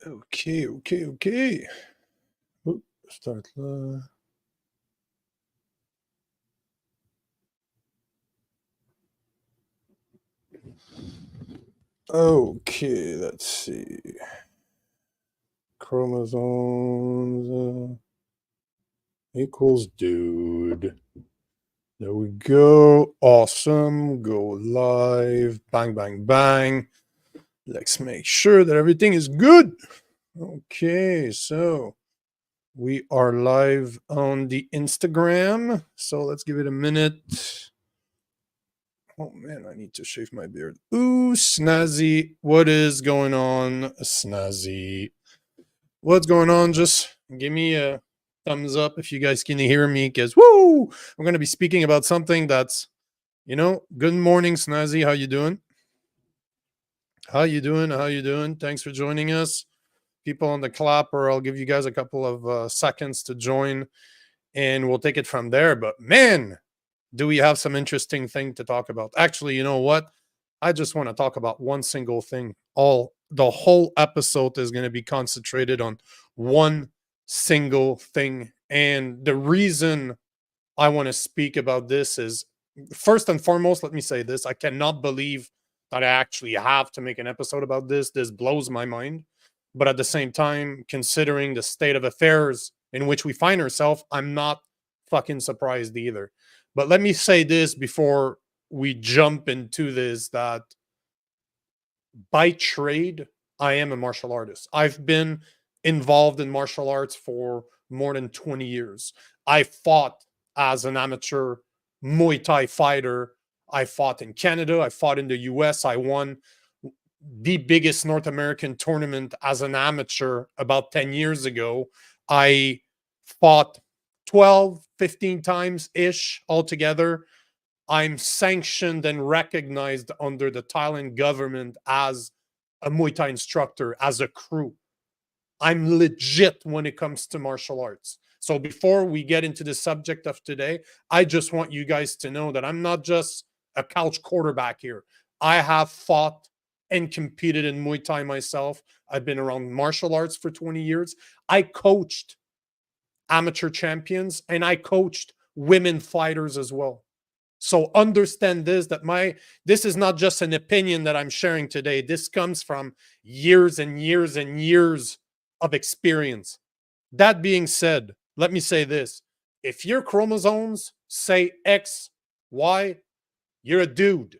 Okay. Oop, start live. Okay, let's see. Chromosomes equals dude. There we go. Awesome. Go live. Bang, bang, bang. Let's make sure that everything is good. Okay, so we are live on the Instagram. So let's give it a minute. Oh man, I need to shave my beard. Ooh, Snazzy. What is going on, Snazzy? What's going on? Just give me a thumbs up if you guys can hear me, because woo! I'm gonna be speaking about something that's, good morning, Snazzy. How you doing? How you doing? How you doing? Thanks for joining us. People on the clapper, I'll give you guys a couple of seconds to join and we'll take it from there. But man, do we have some interesting thing to talk about? Actually, you know what? I just want to talk about one single thing. The whole episode is going to be concentrated on one single thing. And the reason I want to speak about this is, first and foremost, let me say this. I cannot believe that I actually have to make an episode about this. This blows my mind. But at the same time, considering the state of affairs in which we find ourselves, I'm not fucking surprised either. But let me say this before we jump into this, that by trade, I am a martial artist. I've been involved in martial arts for more than 20 years. I fought as an amateur Muay Thai fighter. I fought in Canada. I fought in the US. I won the biggest North American tournament as an amateur about 10 years ago. I fought 12, 15 times ish altogether. I'm sanctioned and recognized under the Thailand government as a Muay Thai instructor, as a crew. I'm legit when it comes to martial arts. So before we get into the subject of today, I just want you guys to know that I'm not just a couch quarterback here. I have fought and competed in Muay Thai myself. I've been around martial arts for 20 years. I coached amateur champions and I coached women fighters as well. So understand this, that this is not just an opinion that I'm sharing today. This comes from years and years and years of experience. That being said, let me say this. If your chromosomes say X, Y, you're a dude.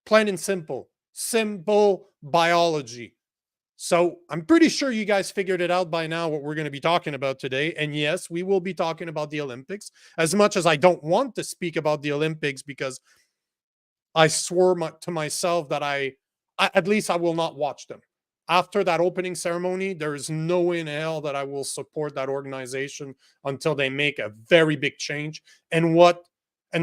Plain and simple. Simple biology. So I'm pretty sure you guys figured it out by now what we're going to be talking about today. And yes, we will be talking about the Olympics. As much as I don't want to speak about the Olympics because I swore to myself that at least I will not watch them. After that opening ceremony, there is no way in hell that I will support that organization until they make a very big change. And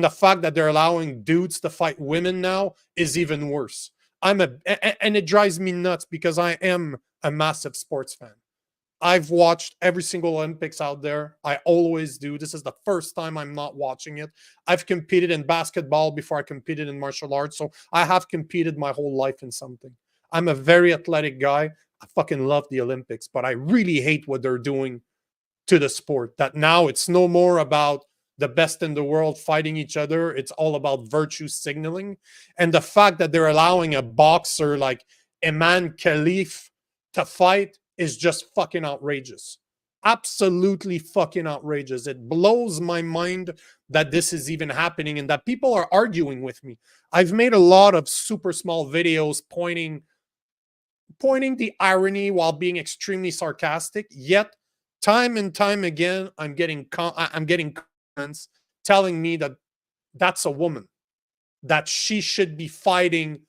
the fact that they're allowing dudes to fight women now is even worse. And it drives me nuts because I am a massive sports fan. I've watched every single Olympics out there. I always do. This is the first time I'm not watching it. I've competed in basketball before I competed in martial arts. So I have competed my whole life in something. I'm a very athletic guy. I fucking love the Olympics, but I really hate what they're doing to the sport. That now it's no more about the best in the world fighting each other. It's all about virtue signaling. And the fact that they're allowing a boxer like Imane Khelif to fight is just fucking outrageous. Absolutely fucking outrageous. It blows my mind that this is even happening and that people are arguing with me. I've made a lot of super small videos pointing the irony while being extremely sarcastic. Yet, time and time again, I'm getting comments telling me that that's a woman, that she should be fighting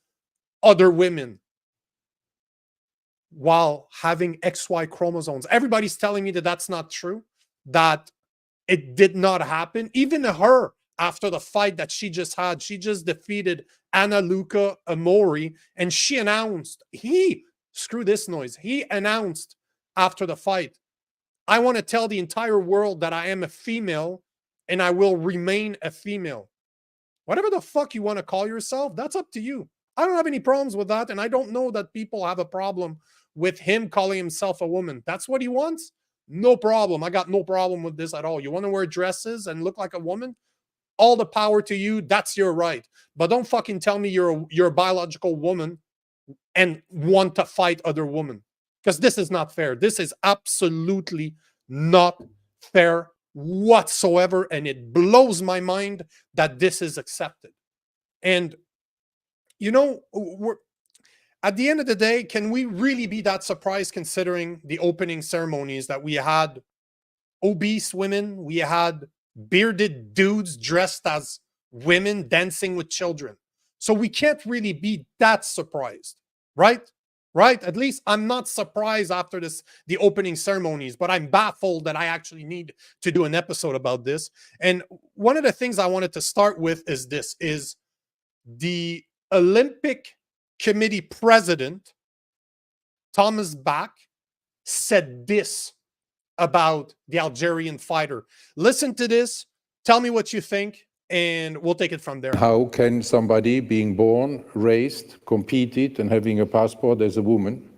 other women while having XY chromosomes. Everybody's telling me that that's not true, that it did not happen. Even her, after the fight that she just had, she just defeated Anna Luca Amori, and she announced, screw this noise, he announced after the fight, I want to tell the entire world that I am a female and I will remain a female. Whatever the fuck you want to call yourself, that's up to you. I don't have any problems with that, and I don't know that people have a problem with him calling himself a woman. That's what he wants? No problem. I got no problem with this at all. You want to wear dresses and look like a woman? All the power to you. That's your right. But don't fucking tell me you're a biological woman and want to fight other women, because this is not fair. This is absolutely not fair whatsoever, and it blows my mind that this is accepted. And you know, at the end of the day, can we really be that surprised considering the opening ceremonies that we had obese women, we had bearded dudes dressed as women dancing with children? So we can't really be that surprised, right? Right? At least I'm not surprised after the opening ceremonies, but I'm baffled that I actually need to do an episode about this. And one of the things I wanted to start with is this, is the Olympic Committee president, Thomas Bach, said this about the Algerian fighter. Listen to this. Tell me what you think, and we'll take it from there. How can somebody being born, raised, competed, and having a passport as a woman?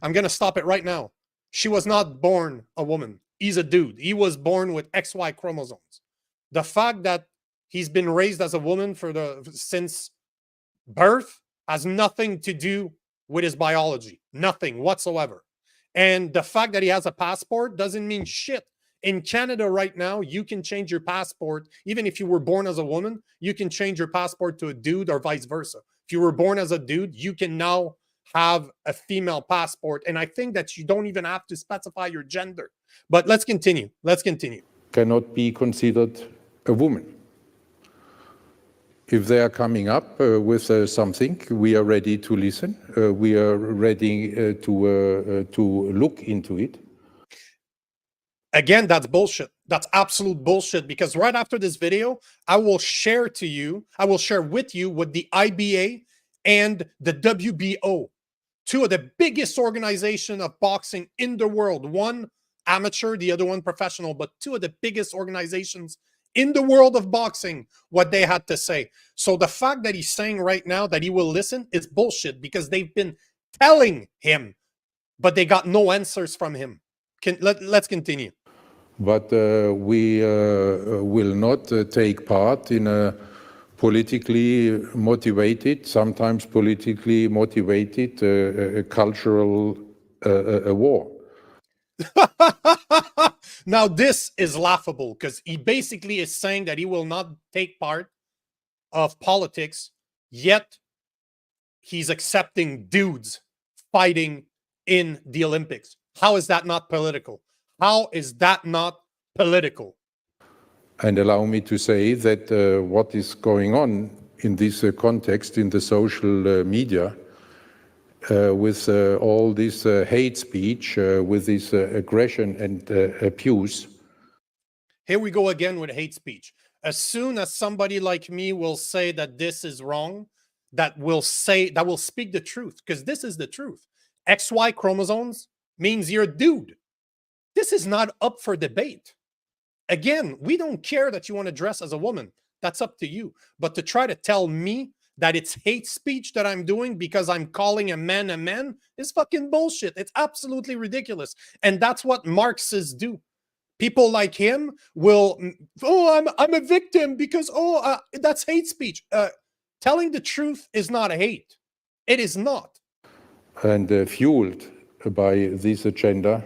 I'm going to stop it right now. She was not born a woman. He's a dude. He was born with XY chromosomes. The fact that he's been raised as a woman since birth has nothing to do with his biology. Nothing whatsoever. And the fact that he has a passport doesn't mean shit. In Canada right now, you can change your passport. Even if you were born as a woman, you can change your passport to a dude or vice versa. If you were born as a dude, you can now have a female passport. And I think that you don't even have to specify your gender. But let's continue. Let's continue. Cannot be considered a woman. If they are coming up with something, we are ready to listen. We are ready to look into it. Again, that's bullshit. That's absolute bullshit, because right after this video, I will share with you what the IBA and the WBO, two of the biggest organizations of boxing in the world, one amateur, the other one professional, but two of the biggest organizations in the world of boxing, what they had to say. So the fact that he's saying right now that he will listen is bullshit, because they've been telling him, but they got no answers from him. Let's continue. But we will not take part in a politically motivated, sometimes politically motivated cultural war. Now, this is laughable, because he basically is saying that he will not take part of politics, yet he's accepting dudes fighting in the Olympics. How is that not political? How is that not political? And allow me to say that what is going on in this context in the social media, with all this hate speech, with this aggression and abuse. Here we go again with hate speech. As soon as somebody like me will say that this is wrong, that will speak the truth, because this is the truth. XY chromosomes means you're a dude. This is not up for debate. Again, we don't care that you want to dress as a woman. That's up to you. But to try to tell me that it's hate speech that I'm doing because I'm calling a man is fucking bullshit. It's absolutely ridiculous. And that's what Marxists do. People like him will, I'm a victim because, that's hate speech. Telling the truth is not a hate. It is not. And fueled by this agenda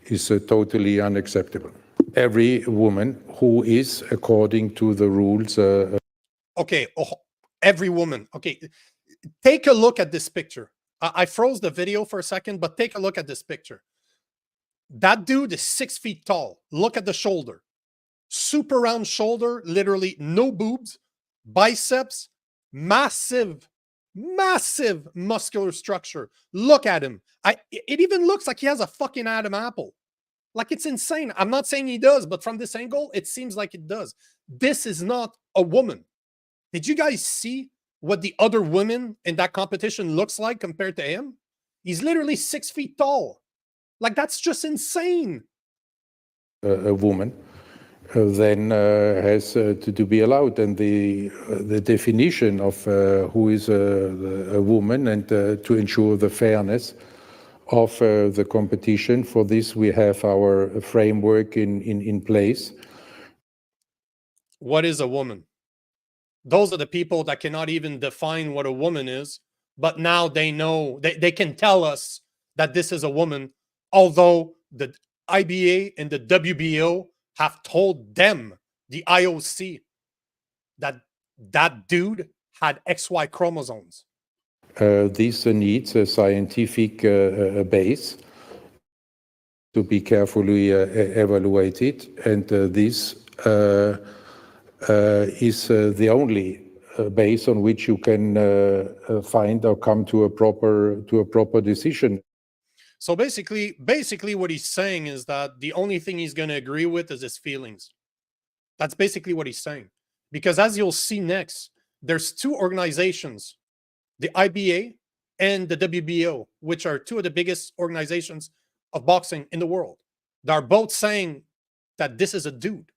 is totally unacceptable. Every woman who is according to the rules. Okay, every woman. Okay, take a look at this picture. I froze the video for a second, but take a look at this picture. That dude is 6 feet tall. Look at the shoulder. Super round shoulder, literally no boobs, biceps, massive muscular structure. Look at him. It even looks like he has a fucking Adam apple. Like, it's insane. I'm not saying he does, but from this angle, it seems like it does. This is not a woman. Did you guys see what the other women in that competition looks like compared to him? He's literally 6 feet tall. Like, that's just insane. A woman. then has to be allowed. And the definition of who is a woman, and to ensure the fairness of the competition, for this we have our framework in place. What is a woman? Those are the people that cannot even define what a woman is, but now they know, they can tell us that this is a woman, although the IBA and the WBO have told them, the IOC, that that dude had XY chromosomes. This needs a scientific base to be carefully evaluated, and this is the only base on which you can find or come to a proper decision. So basically what he's saying is that the only thing he's going to agree with is his feelings. That's basically what he's saying. Because as you'll see next, there's two organizations, the IBA and the WBO, which are two of the biggest organizations of boxing in the world. They're both saying that this is a dude,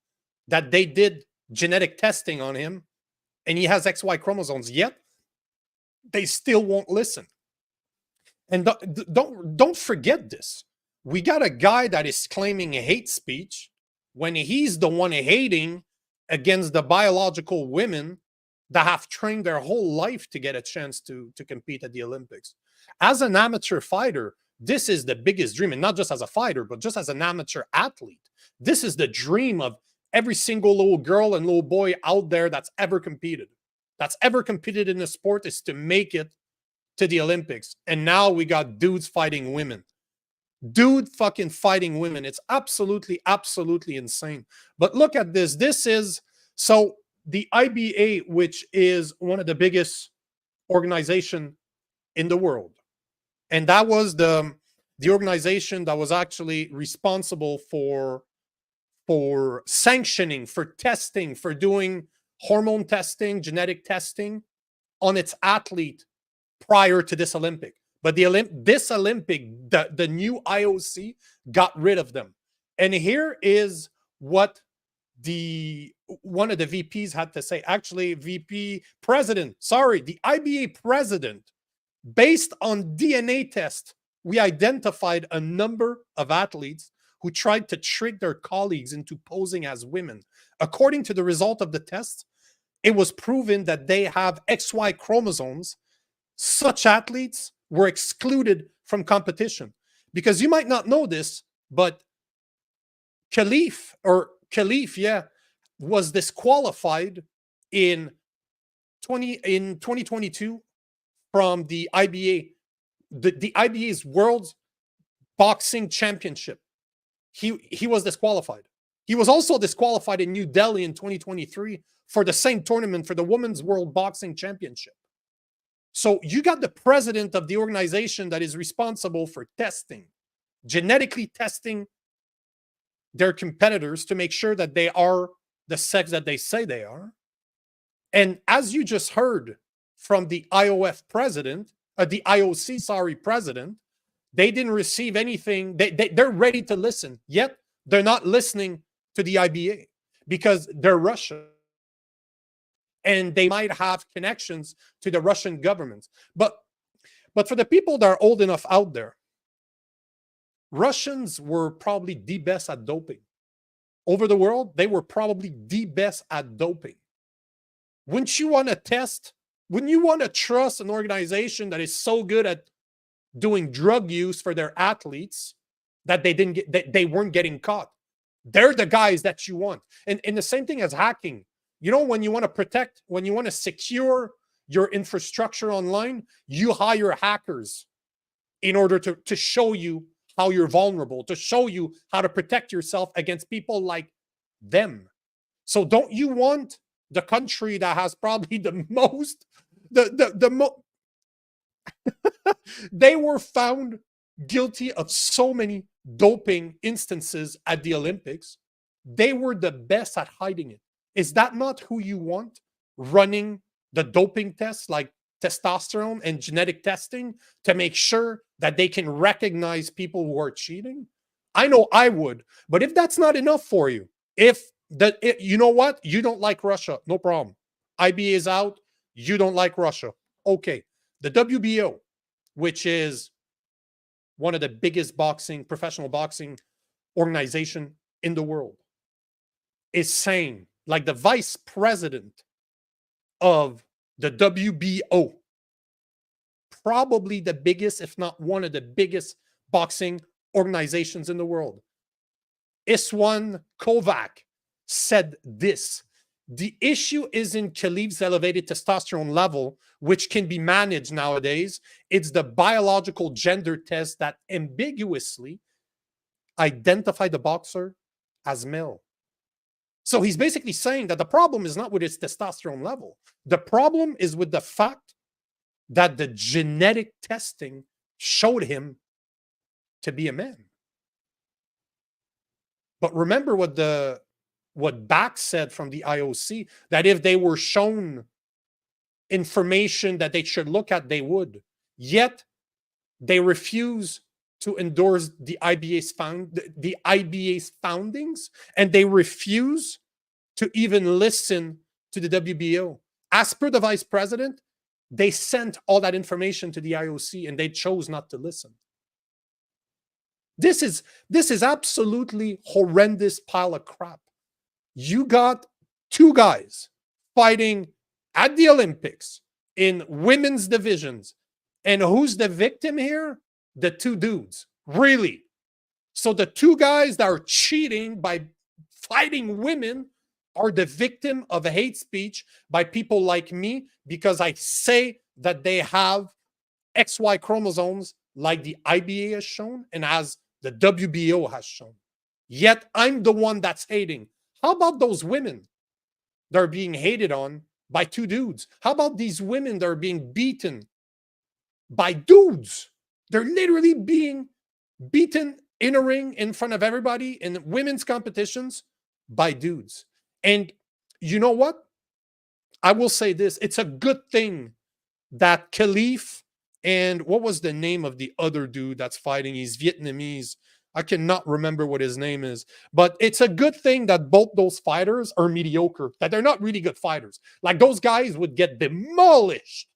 that they did genetic testing on him and he has XY chromosomes, yet they still won't listen. And don't forget this. We got a guy that is claiming hate speech when he's the one hating against the biological women that have trained their whole life to get a chance to compete at the Olympics. As an amateur fighter, this is the biggest dream, and not just as a fighter, but just as an amateur athlete. This is the dream of every single little girl and little boy out there that's ever competed in a sport, is to make it to the Olympics. And now we got dudes fighting women. Dude fucking fighting women. It's absolutely insane. But look at this. This is, so the IBA, which is one of the biggest organization in the world, and that was the organization that was actually responsible for sanctioning, for testing, for doing hormone testing, genetic testing on its athlete prior to this Olympic. But this Olympic, the new IOC got rid of them. And here is what one of the VPs had to say. Actually, the IBA president, based on DNA test, we identified a number of athletes who tried to trick their colleagues into posing as women. According to the result of the test, it was proven that they have XY chromosomes. Such athletes were excluded from competition. Because you might not know this, but Khelif, was disqualified in 2022 from the IBA, the IBA's World Boxing Championship. He was disqualified. He was also disqualified in New Delhi in 2023 for the same tournament, for the Women's World Boxing Championship. So you got the president of the organization that is responsible for testing, genetically testing their competitors to make sure that they are the sex that they say they are. And as you just heard from the IOC president, they didn't receive anything. They're ready to listen, yet they're not listening to the IBA because they're Russian. And they might have connections to the Russian government. But for the people that are old enough out there, Russians were probably the best at doping. Over the world, they were probably the best at doping. Wouldn't you want to test? Wouldn't you want to trust an organization that is so good at doing drug use for their athletes that they weren't getting caught? They're the guys that you want. And the same thing as hacking. You know, when you want to protect, when you want to secure your infrastructure online, you hire hackers in order to show you how you're vulnerable, to show you how to protect yourself against people like them. So don't you want the country that has probably the most, they were found guilty of so many doping instances at the Olympics. They were the best at hiding it. Is that not who you want running the doping tests like testosterone and genetic testing to make sure that they can recognize people who are cheating? I know I would. But if that's not enough for you, if You know what? You don't like Russia. No problem. IBA is out. You don't like Russia. Okay. The WBO, which is one of the biggest professional boxing organization in the world, is saying, like the vice president of the WBO, probably the biggest, if not one of the biggest boxing organizations in the world, Iswan Kovac, said this: the issue isn't Khelif's elevated testosterone level, which can be managed nowadays. It's the biological gender test that ambiguously identify the boxer as male. So he's basically saying that the problem is not with his testosterone level. The problem is with the fact that the genetic testing showed him to be a man. But remember what Back said from the IOC, that if they were shown information that they should look at, they would. Yet they refuse to endorse the IBA's foundings, and they refuse to even listen to the WBO. As per the vice president, they sent all that information to the IOC and they chose not to listen. This is absolutely horrendous pile of crap. You got two guys fighting at the Olympics in women's divisions. And who's the victim here? The two dudes. Really? So the two guys that are cheating by fighting women are the victim of hate speech by people like me because I say that they have XY chromosomes like the IBA has shown and as the WBO has shown. Yet I'm the one that's hating. How about those women that are being hated on by two dudes? How about these women that are being beaten by dudes? They're literally being beaten in a ring in front of everybody in women's competitions by dudes. And you know what? I will say this. It's a good thing that Khelif and what was the name of the other dude that's fighting? He's Vietnamese. I cannot remember what his name is. But it's a good thing that both those fighters are mediocre, that they're not really good fighters. Like those guys would get demolished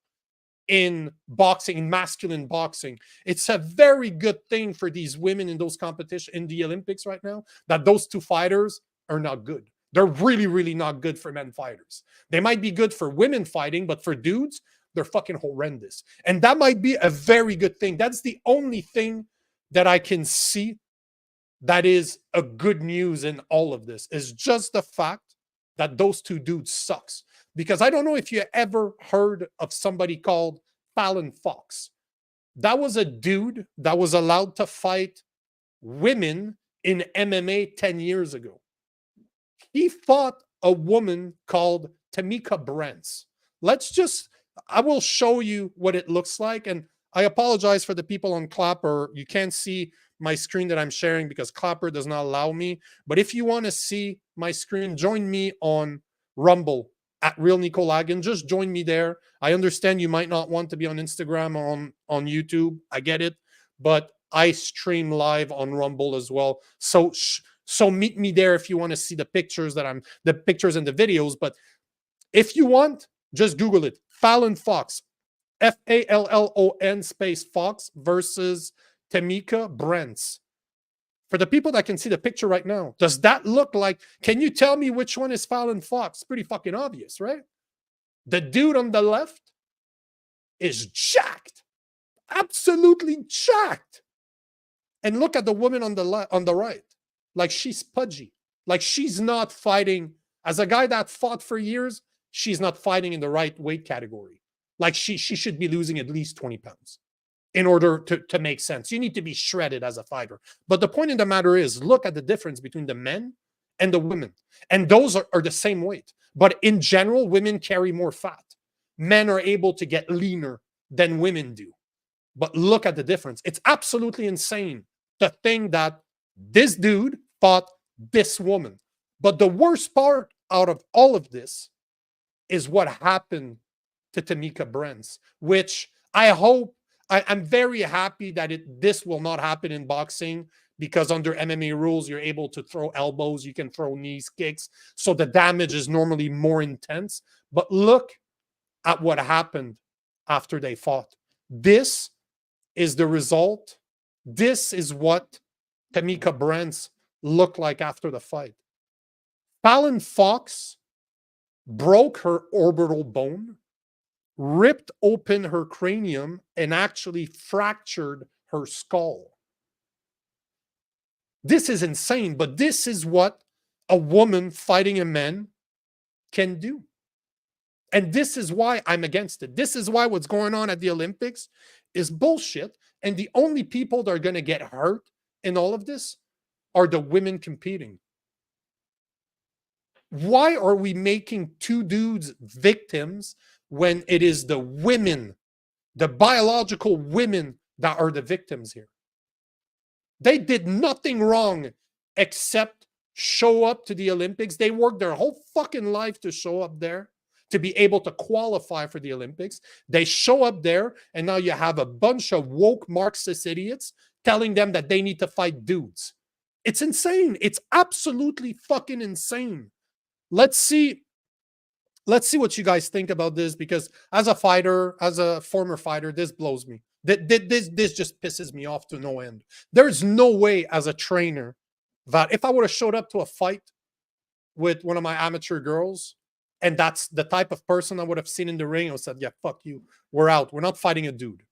in boxing, in masculine boxing. It's a very good thing for these women in those competitions in the Olympics right now that those two fighters are not good. They're really, really not good for men fighters. They might be good for women fighting, but for dudes, they're fucking horrendous. And that might be a very good thing. That's the only thing that I can see that is a good news in all of this, is just the fact that those two dudes sucks. Because I don't know if you ever heard of somebody called Fallon Fox. That was a dude that was allowed to fight women in MMA 10 years ago. He fought a woman called Tammika Brents. I will show you what it looks like. And I apologize for the people on Clapper. You can't see my screen that I'm sharing because Clapper does not allow me. But if you want to see my screen, join me on Rumble at Real Nico Lagan. Just join me there. I understand you might not want to be on Instagram or on YouTube. I get it. But I stream live on Rumble as well. So meet me there if you want to see the pictures the pictures and the videos. But if you want, just Google it. Fallon Fox, Fallon space Fox versus Tammika Brents. For the people that can see the picture right now, does that look like, can you tell me which one is Fallon Fox? Pretty fucking obvious, right? The dude on the left is jacked. Absolutely jacked. And look at the woman on the right. Like she's pudgy. Like she's not fighting. As a guy that fought for years, she's not fighting in the right weight category. Like she should be losing at least 20 pounds in order to make sense. You need to be shredded as a fighter. But the point of the matter is, look at the difference between the men and the women. And those are the same weight. But in general, women carry more fat. Men are able to get leaner than women do. But look at the difference. It's absolutely insane to think that this dude fought this woman. But the worst part out of all of this is what happened to Tammika Brents, which I hope, I'm very happy that this will not happen in boxing because under MMA rules, you're able to throw elbows, you can throw knees, kicks. So the damage is normally more intense. But look at what happened after they fought. This is the result. This is what Tammika Brents looked like after the fight. Fallon Fox broke her orbital bone, ripped open her cranium, and actually fractured her skull. This is insane, but this is what a woman fighting a man can do. And this is why I'm against it. This is why what's going on at the Olympics is bullshit. And the only people that are going to get hurt in all of this are the women competing. Why are we making two dudes victims when it is the women, the biological women, that are the victims here? They did nothing wrong except show up to the Olympics. They worked their whole fucking life to show up there, to be able to qualify for the Olympics. They show up there, and now you have a bunch of woke Marxist idiots telling them that they need to fight dudes. It's insane. It's absolutely fucking insane. Let's see what you guys think about this, because as a fighter, as a former fighter, this blows me. This just pisses me off to no end. There's no way as a trainer that if I would have showed up to a fight with one of my amateur girls, and that's the type of person I would have seen in the ring, I would have said, yeah, fuck you. We're out. We're not fighting a dude.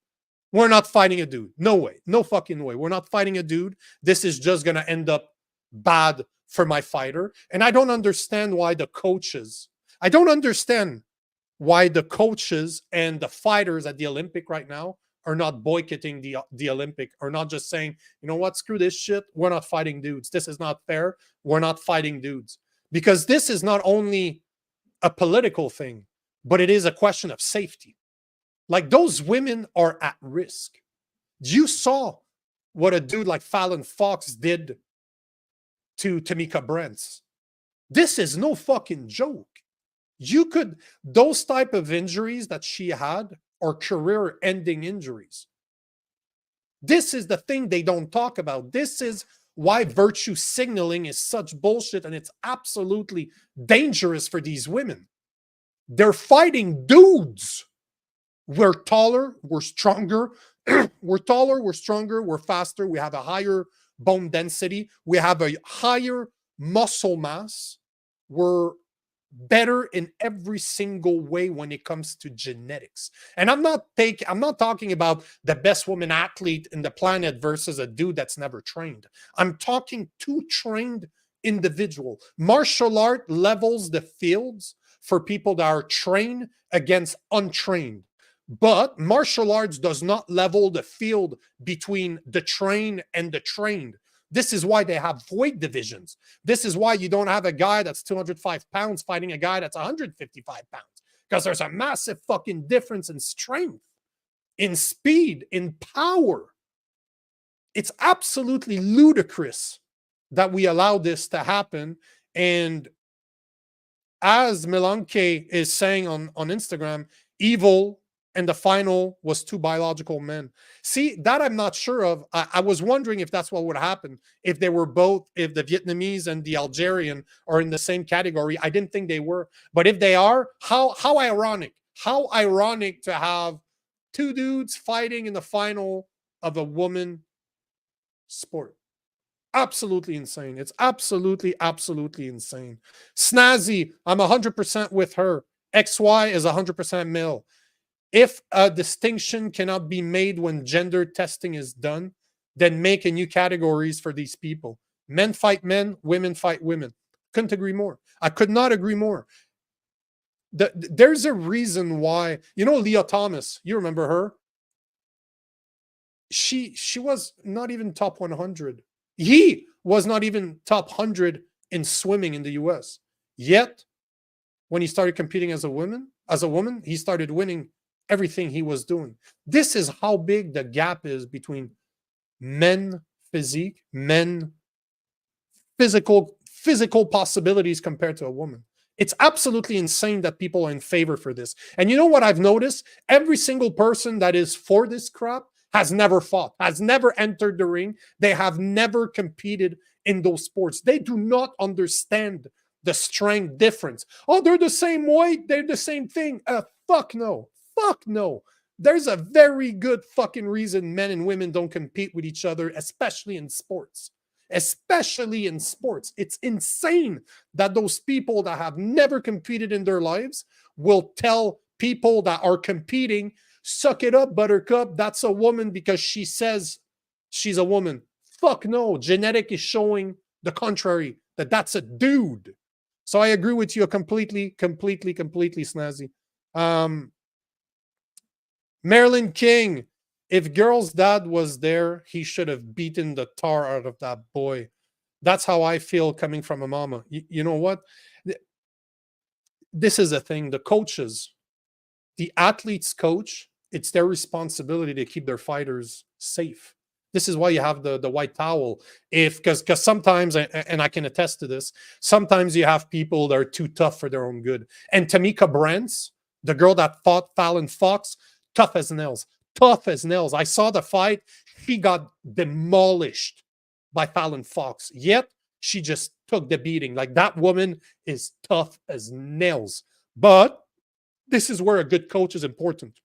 We're not fighting a dude. No way. No fucking way. We're not fighting a dude. This is just going to end up bad for my fighter. And I don't understand why the coaches, and the fighters at the Olympic right now are not boycotting the Olympic, or not just saying, you know what, screw this shit. We're not fighting dudes. This is not fair. We're not fighting dudes. Because this is not only a political thing, but it is a question of safety. Like, those women are at risk. You saw what a dude like Fallon Fox did to Tammika Brents. This is no fucking joke. Those type of injuries that she had are career-ending injuries. This is the thing they don't talk about. This is why virtue signaling is such bullshit, and it's absolutely dangerous for these women. They're fighting dudes. We're taller, we're stronger, we're taller, we're stronger, we're faster, we have a higher bone density, we have a higher muscle mass, we're better in every single way when it comes to genetics. And I'm not talking about the best woman athlete in the planet versus a dude that's never trained. I'm talking two trained individual. Martial art levels the fields for people that are trained against untrained. But martial arts does not level the field between the trained and the trained. This is why they have weight divisions. This is why you don't have a guy that's 205 pounds fighting a guy that's 155 pounds. Because there's a massive fucking difference in strength, in speed, in power. It's absolutely ludicrous that we allow this to happen. And as Milanke is saying on Instagram, evil and the final was two biological men. See, that I'm not sure of. I was wondering if that's what would happen if they were both, if the Vietnamese and the Algerian are in the same category. I didn't think they were. But if they are, how ironic. How ironic to have two dudes fighting in the final of a woman sport. Absolutely insane. It's absolutely, absolutely insane. Snazzy, I'm 100% with her. XY is 100% male. If a distinction cannot be made when gender testing is done, then make a new categories for these people. Men fight men, women fight women. Couldn't agree more. I could not agree more. There's a reason why, you know, Leah Thomas, you remember her? She was not even top 100. He was not even top 100 in swimming in the US. Yet, when he started competing as a woman, he started winning everything he was doing. This is how big the gap is between men physique, men physical possibilities compared to a woman. It's absolutely insane that people are in favor for this. And you know what I've noticed? Every single person that is for this crap has never fought, has never entered the ring. They have never competed in those sports. They do not understand the strength difference. Oh, they're the same weight. They're the same thing. Fuck no. Fuck no. There's a very good fucking reason men and women don't compete with each other, especially in sports. Especially in sports. It's insane that those people that have never competed in their lives will tell people that are competing, suck it up, buttercup, that's a woman because she says she's a woman. Fuck no. Genetic is showing the contrary, that that's a dude. So I agree with you completely, Snazzy. Marilyn King, if Girl's dad was there, he should have beaten the tar out of that boy. That's how I feel coming from a mama. You know what? This is a thing. The coaches, the athletes coach, it's their responsibility to keep their fighters safe. This is why you have the white towel. Because sometimes, and I can attest to this, sometimes you have people that are too tough for their own good. And Tammika Brents, the girl that fought Fallon Fox, tough as nails. Tough as nails. I saw the fight. She got demolished by Fallon Fox. Yet, she just took the beating. Like, that woman is tough as nails. But this is where a good coach is important.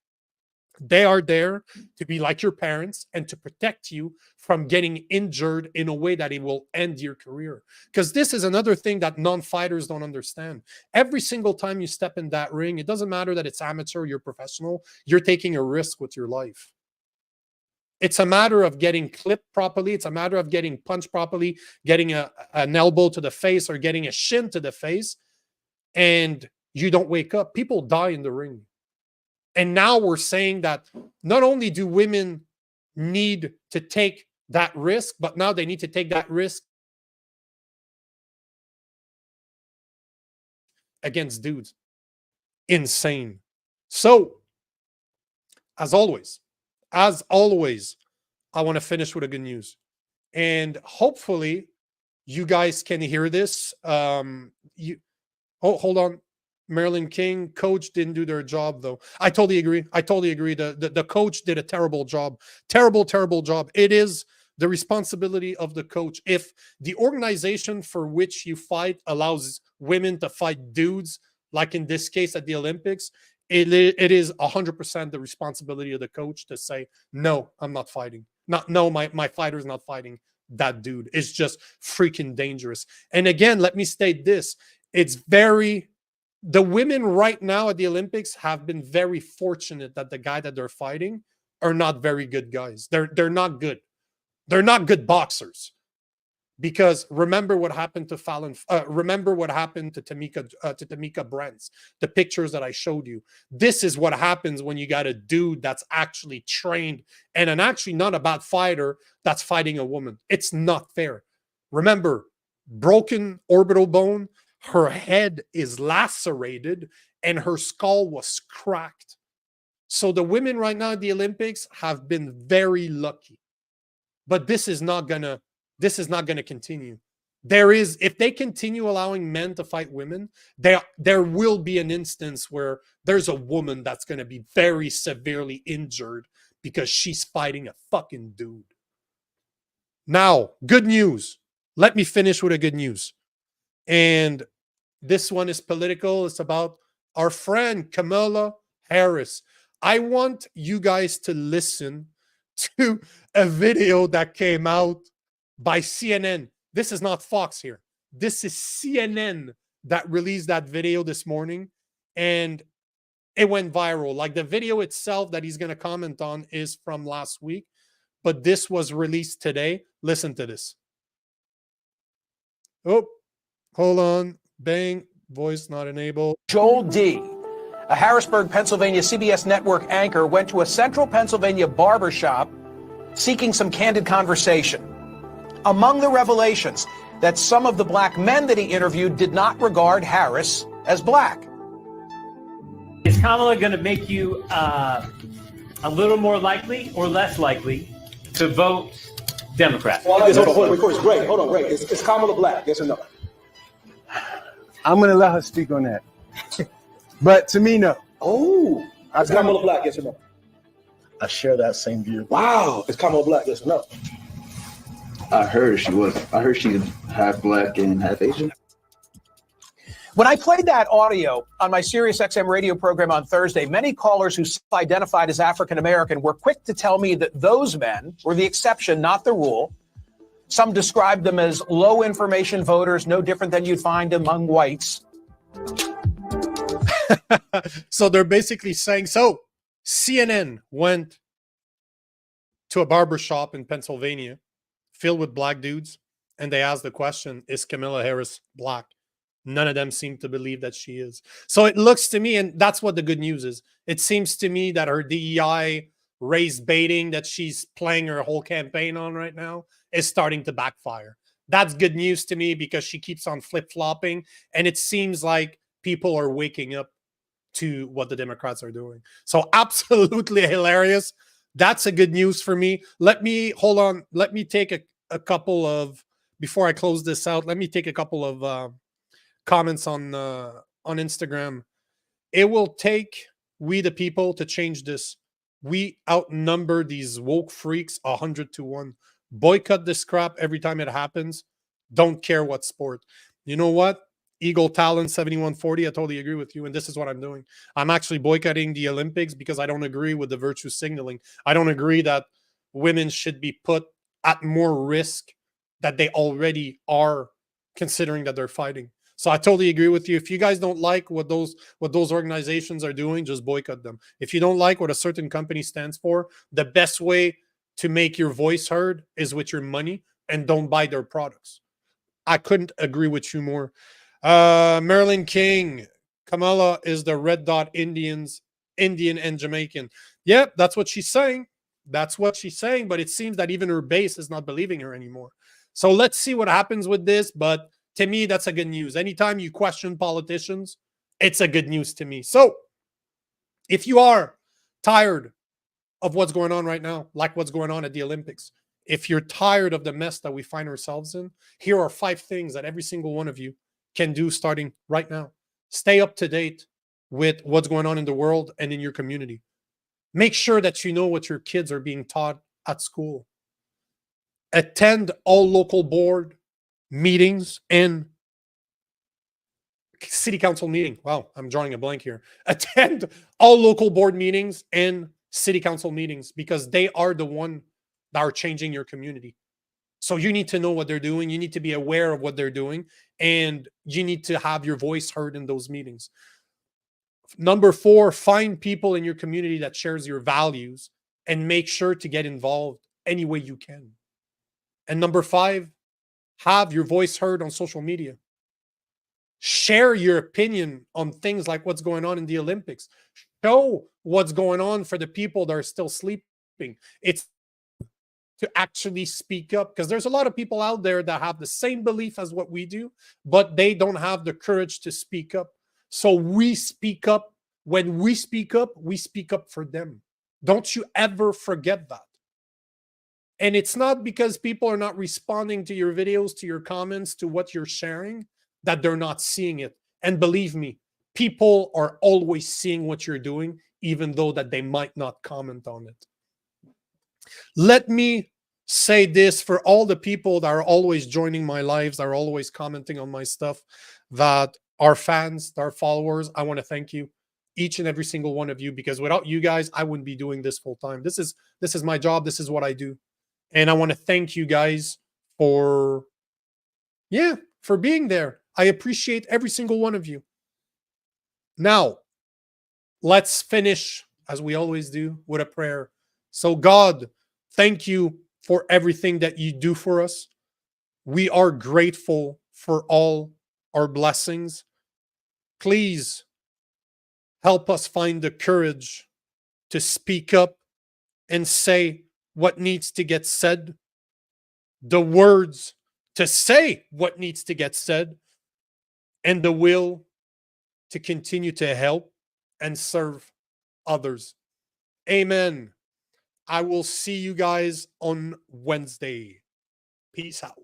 They are there to be like your parents and to protect you from getting injured in a way that it will end your career. Because this is another thing that non-fighters don't understand. Every single time you step in that ring, it doesn't matter that it's amateur, you're professional, you're taking a risk with your life. It's a matter of getting clipped properly. It's a matter of getting punched properly, getting an elbow to the face or getting a shin to the face, and you don't wake up. People die in the ring. And now we're saying that not only do women need to take that risk, but now they need to take that risk against dudes. Insane. So, as always, I want to finish with a good news. And hopefully you guys can hear this. Hold on. Marilyn King, coach didn't do their job, though. I totally agree. The coach did a terrible job. Terrible job. It is the responsibility of the coach. If the organization for which you fight allows women to fight dudes, like in this case at the Olympics, it is 100% the responsibility of the coach to say, no, I'm not fighting. My fighter's not fighting that dude. It's just freaking dangerous. And again, let me state this. The women right now at the Olympics have been very fortunate that the guy that they're fighting are not very good guys. They're not good. They're not good boxers. Because remember what happened to Fallon. Remember what happened to Tammika Brents. The pictures that I showed you. This is what happens when you got a dude that's actually trained and actually not a bad fighter that's fighting a woman. It's not fair. Remember, broken orbital bone. Her head is lacerated and her skull was cracked. So the women right now at the Olympics have been very lucky. But this is not gonna continue. If they continue allowing men to fight women, there will be an instance where there's a woman that's gonna be very severely injured because she's fighting a fucking dude. Now, good news. Let me finish with a good news. And this one is political. It's about our friend Kamala Harris. I want you guys to listen to a video that came out by CNN. This is not Fox here. This is CNN that released that video this morning, and it went viral. Like, the video itself that he's going to comment on is from last week, but this was released today. Listen to this. Oh, hold on. Bang. Voice not enabled. Joel D., a Harrisburg, Pennsylvania CBS network anchor, went to a central Pennsylvania barbershop seeking some candid conversation. Among the revelations, that some of the black men that he interviewed did not regard Harris as black. Is Kamala going to make you a little more likely or less likely to vote Democrat? Hold on, of course, great. Hold on, great. Is Kamala black? Yes or no? I'm going to let her speak on that. But to me, no. Oh, is Kamala black? Yes or no? I share that same view. Wow. Is Kamala black? Yes or no? I heard she was. I heard she's half black and half Asian. When I played that audio on my Sirius XM radio program on Thursday, many callers who identified as African American were quick to tell me that those men were the exception, not the rule. Some described them as low information voters, no different than you'd find among whites. So they're basically saying, so CNN went to a barber shop in Pennsylvania filled with black dudes, and they asked the question, is Kamala Harris black? None of them seem to believe that she is. So it looks to me, and that's what the good news is, it seems to me that her DEI race baiting that she's playing her whole campaign on right now is starting to backfire. That's good news to me because she keeps on flip-flopping, and it seems like people are waking up to what the Democrats are doing. So absolutely hilarious. That's a good news for me. Let me take a couple of, before I close this out, let me take a couple of comments on Instagram. It will take we the people to change this. We outnumber these woke freaks 100-1. Boycott this crap every time it happens. Don't care what sport. You know what? Eagle Talent 7140, I totally agree with you, and this is what I'm doing. I'm actually boycotting the Olympics because I don't agree with the virtue signaling. I don't agree that women should be put at more risk that they already are, considering that they're fighting. So I totally agree with you. If you guys don't like what those organizations are doing, just boycott them. If you don't like what a certain company stands for, the best way to make your voice heard is with your money, and don't buy their products. I couldn't agree with you more. Marilyn King, Kamala is the red dot Indian and Jamaican. Yep, that's what she's saying. That's what she's saying, but it seems that even her base is not believing her anymore. So let's see what happens with this, but to me, that's a good news. Anytime you question politicians, it's a good news to me. So if you are tired of what's going on right now, like what's going on at the Olympics, if you're tired of the mess that we find ourselves in, here are 5 things that every single one of you can do starting right now. Stay up to date with what's going on in the world and in your community. Make sure that you know what your kids are being taught at school. Attend all local board meetings and city council meeting. Wow, I'm drawing a blank here. Attend all local board meetings and city council meetings because they are the one that are changing your community. So you need to know what they're doing. You need to be aware of what they're doing, and you need to have your voice heard in those meetings. Number 4, find people in your community that shares your values and make sure to get involved any way you can. And number 5, have your voice heard on social media. Share your opinion on things like what's going on in the Olympics. Show what's going on for the people that are still sleeping. It's to actually speak up, because there's a lot of people out there that have the same belief as what we do, but they don't have the courage to speak up. So we speak up. When we speak up for them. Don't you ever forget that. And it's not because people are not responding to your videos, to your comments, to what you're sharing, that they're not seeing it. And believe me, people are always seeing what you're doing, even though that they might not comment on it. Let me say this for all the people that are always joining my lives, that are always commenting on my stuff, that are fans, that are followers. I want to thank you, each and every single one of you, because without you guys, I wouldn't be doing this full time. This is my job. This is what I do. And I want to thank you guys for being there. I appreciate every single one of you. Now, let's finish, as we always do, with a prayer. So God, thank you for everything that you do for us. We are grateful for all our blessings. Please help us find the courage to speak up and say what needs to get said, the words to say what needs to get said, and the will to continue to help and serve others. Amen. I will see you guys on Wednesday. Peace out.